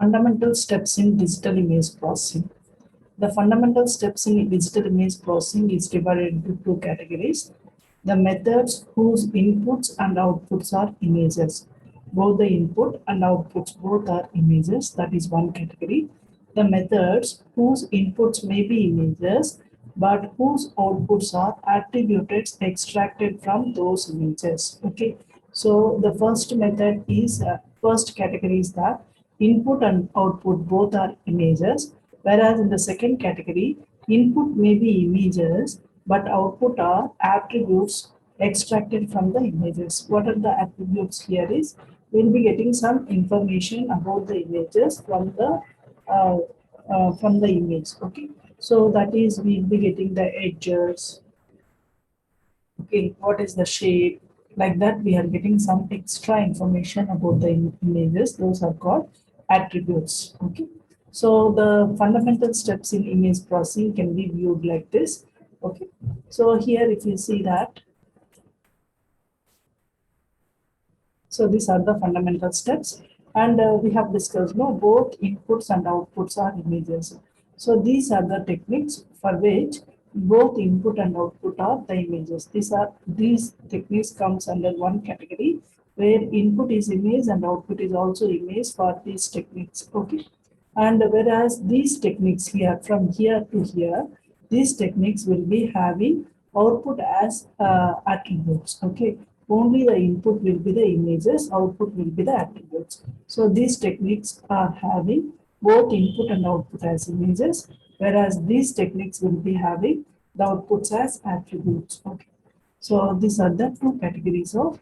Fundamental steps in digital image processing. The fundamental steps in digital image processing is divided into two categories. The methods whose inputs and outputs are images. Both the input and outputs both are images. That is one category. The methods whose inputs may be images but whose outputs are attributes extracted from those images. Okay. So the first method is first category is that input and output both are images, whereas in the second category, input may be images, but output are attributes extracted from the images. What are the attributes here is, we'll be getting some information about the images uh, from the image. Okay, so that is we'll be getting the edges. Okay, what is the shape? Like that, we are getting some extra information about the images. Those are called attributes. Okay, so the fundamental steps in image processing can be viewed like this. Okay, so here if you see that, so these are the fundamental steps, and we have discussed no both inputs and outputs are images. So these are the techniques for which both input and output are the images. These techniques comes under one category where input is image and output is also image for these techniques. Okay, and whereas these techniques here from here to here, these techniques will be having output as attributes. Okay, only the input will be the images, output will be the attributes. So these techniques are having both input and output as images, whereas these techniques will be having the outputs as attributes. Okay, so these are the two categories of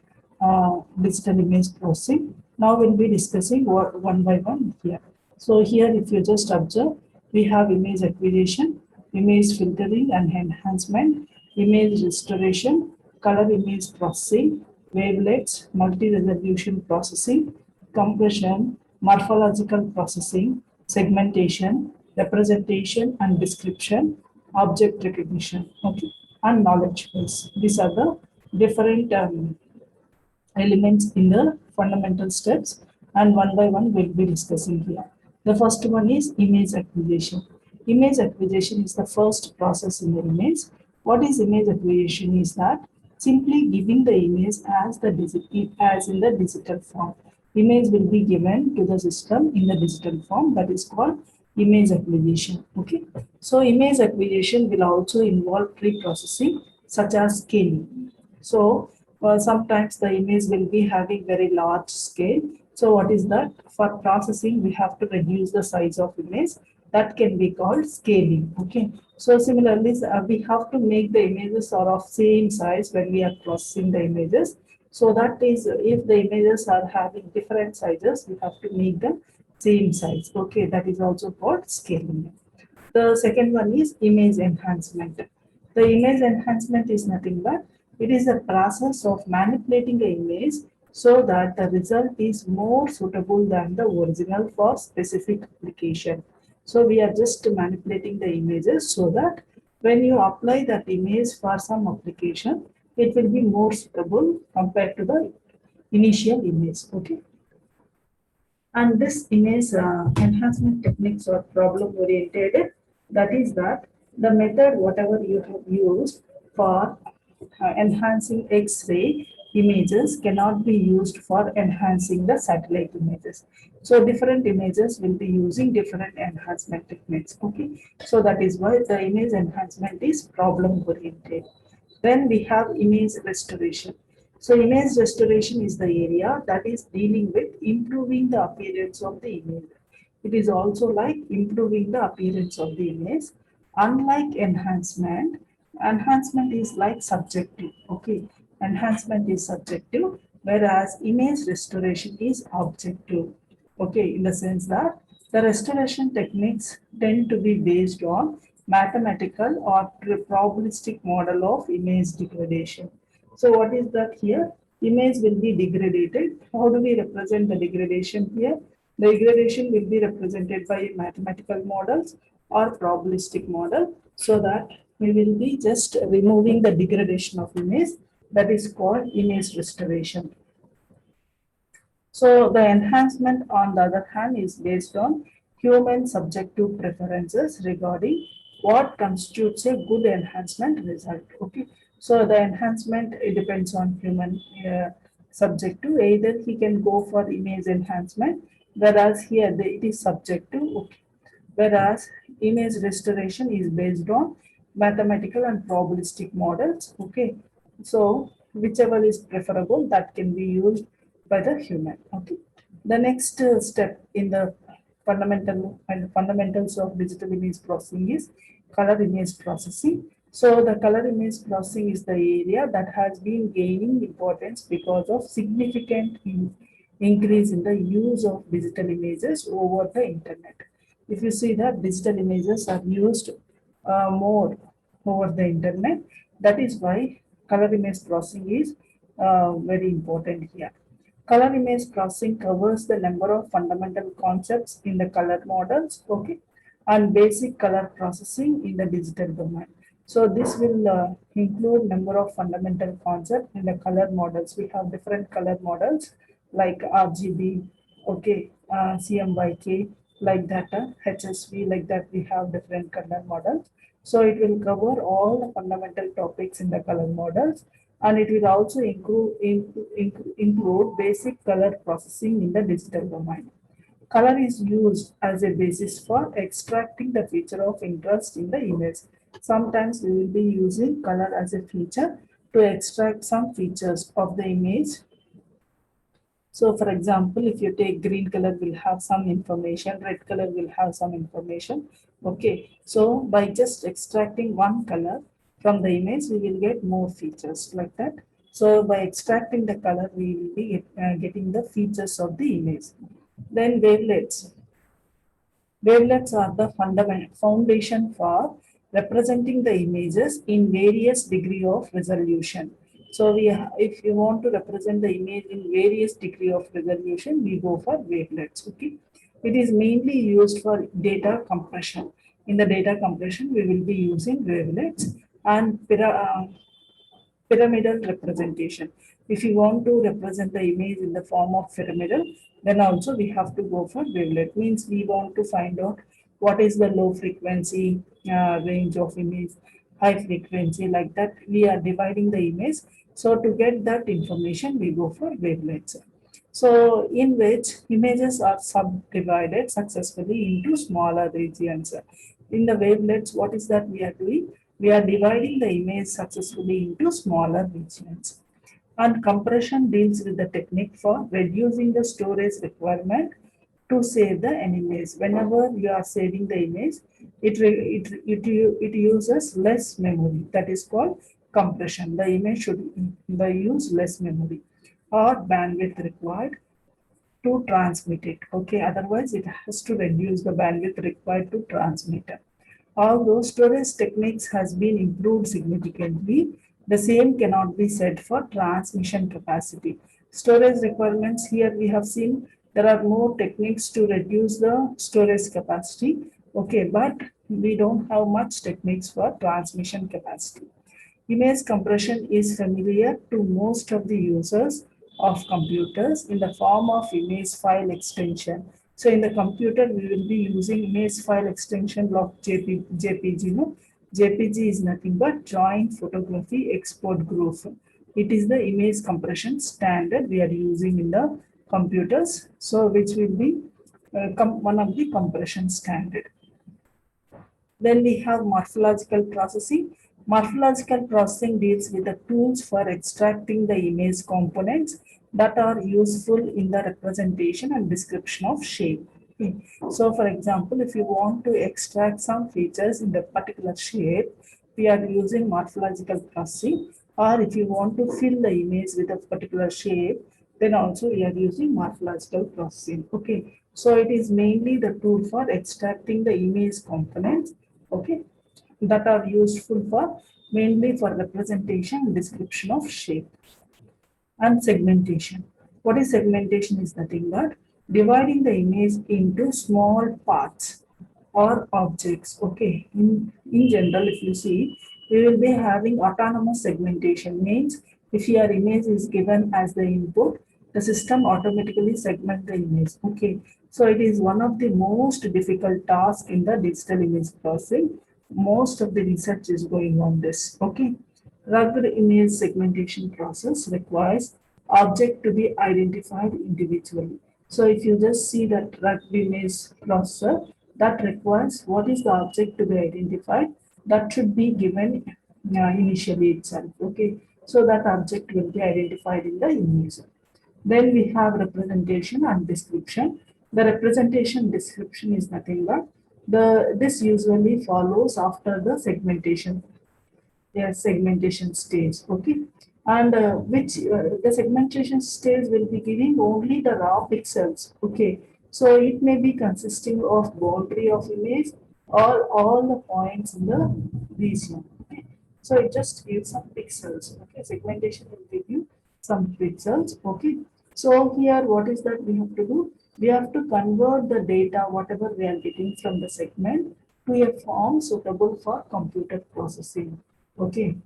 digital image processing. Now we'll be discussing one by one here. So here, if you just observe, we have image acquisition, image filtering and enhancement, image restoration, color image processing, wavelets, multi-resolution processing, compression, morphological processing, segmentation, representation and description, object recognition, okay, and knowledge base. These are the different elements in the fundamental steps, and one by one we'll be discussing here. The first one is image acquisition. Image acquisition is the first process in the image. What is image acquisition is that simply giving the image as in the digital form. Image will be given to the system in the digital form, that is called image acquisition. Okay, so image acquisition will also involve pre-processing such as scaling. So sometimes the image will be having very large scale. So what is that? For processing, we have to reduce the size of image. That can be called scaling. Okay. So similarly, we have to make the images are of same size when we are processing the images. So that is, if the images are having different sizes, we have to make them same size. Okay, that is also called scaling. The second one is image enhancement. The image enhancement is nothing but it is a process of manipulating the image so that the result is more suitable than the original for specific application. So we are just manipulating the images so that when you apply that image for some application, it will be more suitable compared to the initial image. Okay. And this image enhancement techniques are problem oriented. That is that the method whatever you have used for enhancing X-ray images cannot be used for enhancing the satellite images. So different images will be using different enhancement techniques. Okay, so that is why the image enhancement is problem oriented. Then we have image restoration. So image restoration is the area that is dealing with improving the appearance of the image. It is also like improving the appearance of the image. Unlike enhancement, enhancement is like subjective. Okay, enhancement is subjective, whereas image restoration is objective. Okay, in the sense that the restoration techniques tend to be based on mathematical or probabilistic model of image degradation. So what is that here? Image will be degraded. How do we represent the degradation here? The degradation will be represented by mathematical models or probabilistic model, so that we will be just removing the degradation of image, that is called image restoration. So the enhancement, on the other hand, is based on human subjective preferences regarding what constitutes a good enhancement result. Okay, so the enhancement, it depends on human subjective. Either he can go for image enhancement, whereas here it is subjective. Okay, whereas image restoration is based on mathematical and probabilistic models. Okay, so whichever is preferable, that can be used by the human. Okay, the next step in the fundamentals of digital image processing is color image processing. So the color image processing is the area that has been gaining importance because of significant increase in the use of digital images over the internet. If you see that digital images are used more over the internet, that is why color image processing is very important here. Color image processing covers the number of fundamental concepts in the color models, okay, and basic color processing in the digital domain. So this will include number of fundamental concepts in the color models. We have different color models like RGB, okay, CMYK, like that, HSV, like that. We have different color models. So it will cover all the fundamental topics in the color models, and it will also include basic color processing in the digital domain. Color is used as a basis for extracting the feature of interest in the image. Sometimes we will be using color as a feature to extract some features of the image. So for example, if you take green color will have some information, red color will have some information. Okay, so by just extracting one color from the image, we will get more features like that. So by extracting the color, we will be getting the features of the image. Then wavelets. Wavelets are the foundation for representing the images in various degree of resolution. So if you want to represent the image in various degree of resolution, we go for wavelets. Okay, it is mainly used for data compression. In the data compression, we will be using wavelets and pyramidal representation. If you want to represent the image in the form of pyramidal, then also we have to go for wavelet. Means we want to find out what is the low frequency range of image, high frequency, like that. We are dividing the image. So to get that information, we go for wavelets. So in which images are subdivided successfully into smaller regions. In the wavelets, what is that we are doing? We are dividing the image successfully into smaller regions. And compression deals with the technique for reducing the storage requirement to save the image. Whenever you are saving the image, it uses less memory. That is called compression. The image should use less memory or bandwidth required to transmit it. Okay, otherwise it has to reduce the bandwidth required to transmit it. Although storage techniques has been improved significantly, the same cannot be said for transmission capacity. Storage requirements, here we have seen there are more techniques to reduce the storage capacity. Okay, but we don't have much techniques for transmission capacity. Image compression is familiar to most of the users of computers in the form of image file extension. So in the computer, we will be using image file extension block JPG. No? JPG is nothing but Joint Photography Export Group. It is the image compression standard we are using in the computers. So which will be one of the compression standard. Then we have morphological processing. Morphological processing deals with the tools for extracting the image components that are useful in the representation and description of shape. Okay. So for example, if you want to extract some features in the particular shape, we are using morphological processing. Or if you want to fill the image with a particular shape, then also we are using morphological processing. Okay. So it is mainly the tool for extracting the image components, okay, that are useful for mainly for representation and description of shape. And segmentation. What is segmentation? Is nothing but dividing the image into small parts or objects. Okay, in general, if you see, we will be having autonomous segmentation. Means if your image is given as the input, the system automatically segment the image. Okay, so it is one of the most difficult tasks in the digital image processing. Most of the research is going on this. Okay, rugged image segmentation process requires object to be identified individually. So if you just see that rugged image processor, that requires what is the object to be identified, that should be given initially itself. Okay, so that object will be identified in the image. Then we have representation and description. The representation description is nothing but this usually follows after the segmentation, segmentation stage. Okay, and which the segmentation stage will be giving only the raw pixels. Okay, so it may be consisting of boundary of image or all the points in the region. Okay, so it just gives some pixels. Okay, segmentation will give you some pixels. Okay, so here what is that we have to do? We have to convert the data whatever we are getting from the segment to a form suitable for computer processing. Okay,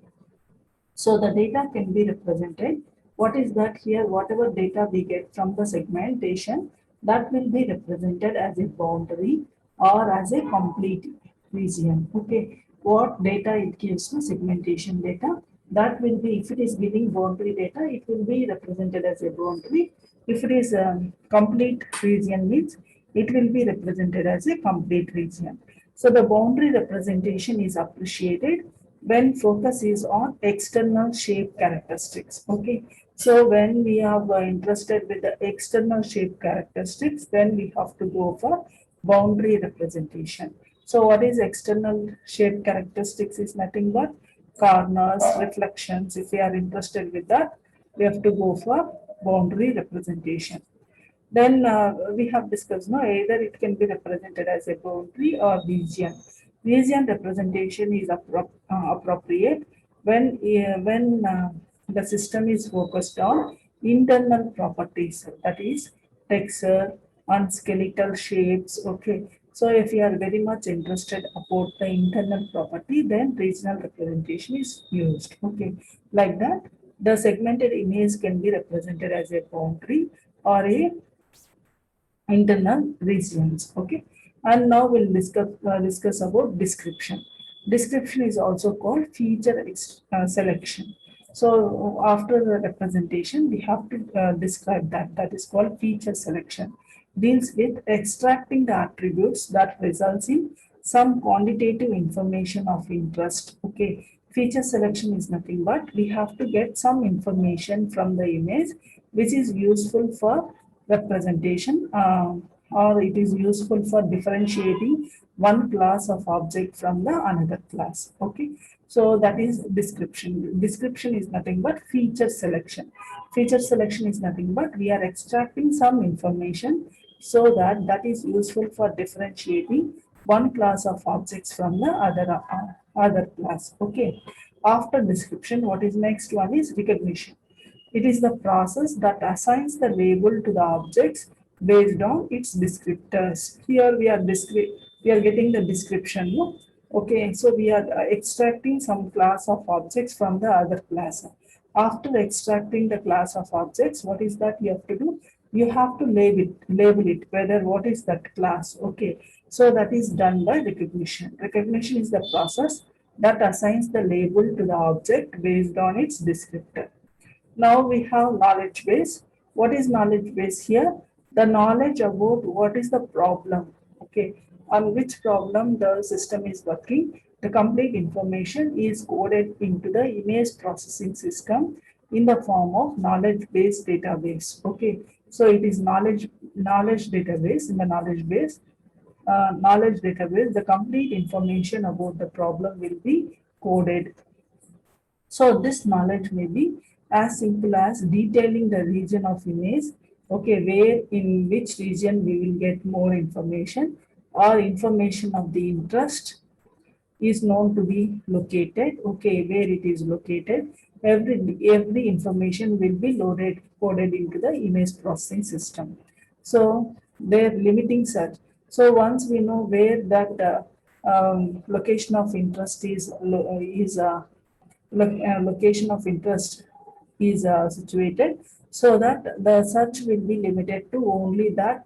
so the data can be represented. What is that here? Whatever data we get from the segmentation, that will be represented as a boundary or as a complete region. Okay, what data it gives to segmentation data, that will be, if it is giving boundary data, it will be represented as a boundary. If it is a complete region means it will be represented as a complete region. So the boundary representation is appreciated when focus is on external shape characteristics. Okay, so when we are interested with the external shape characteristics, then we have to go for boundary representation. So what is external shape characteristics is nothing but corners, reflections. If we are interested with that, we have to go for boundary representation. Then we have discussed, no, either it can be represented as a boundary or region. Region representation is appropriate when the system is focused on internal properties, that is texture and skeletal shapes. Okay, so if you are very much interested about the internal property, then regional representation is used. Okay, like that, the segmented image can be represented as a boundary or a internal regions. Okay, and now we'll discuss about description. Description is also called feature selection. So after the representation we have to describe that, that is called feature selection. Deals with extracting the attributes that results in some quantitative information of interest. Okay, feature selection is nothing but we have to get some information from the image which is useful for representation, or it is useful for differentiating one class of object from the another class. Okay, so that is description. Description is nothing but feature selection. Feature selection is nothing but we are extracting some information so that that is useful for differentiating one class of objects from the other class. Okay, after description, what is next one is recognition. It is the process that assigns the label to the objects based on its descriptors. Here we are getting the description. No? Okay, so we are extracting some class of objects from the other class. After extracting the class of objects, what is that you have to do? You have to label it, whether what is that class. Okay, so that is done by recognition. Recognition is the process that assigns the label to the object based on its descriptor. Now we have knowledge base. What is knowledge base here? The knowledge about what is the problem, okay, on which problem the system is working. The complete information is coded into the image processing system in the form of knowledge base database. Okay, so it is knowledge database. In the knowledge database, the complete information about the problem will be coded. So this knowledge may be as simple as detailing the region of image, okay, where in which region we will get more information, or information of the interest is known to be located, okay, where it is located. Every information will be coded into the image processing system. So they're limiting search. So once we know where that location of interest is location of interest is situated, so that the search will be limited to only that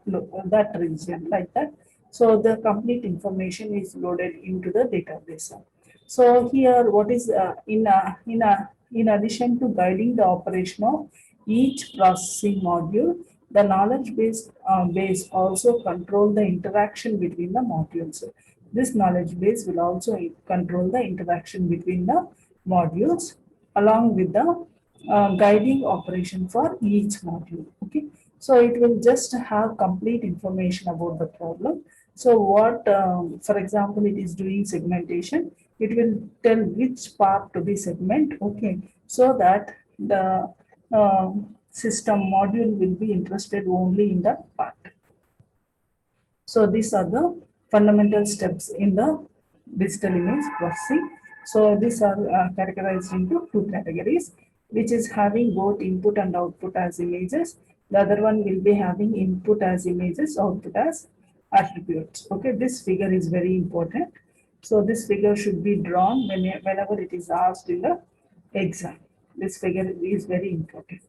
region, like that. So the complete information is loaded into the database. So here, what is in addition to guiding the operation of each processing module, the knowledge base also control the interaction between the modules. This knowledge base will also control the interaction between the modules along with the guiding operation for each module. Okay, so it will just have complete information about the problem. So what, for example, it is doing segmentation, it will tell which part to be segment. Okay, so that the system module will be interested only in that part. So these are the fundamental steps in the digital image processing. So these are categorized into two categories, which is having both input and output as images. The other one will be having input as images, output as attributes. Okay, this figure is very important. So this figure should be drawn whenever it is asked in the exam. This figure is very important.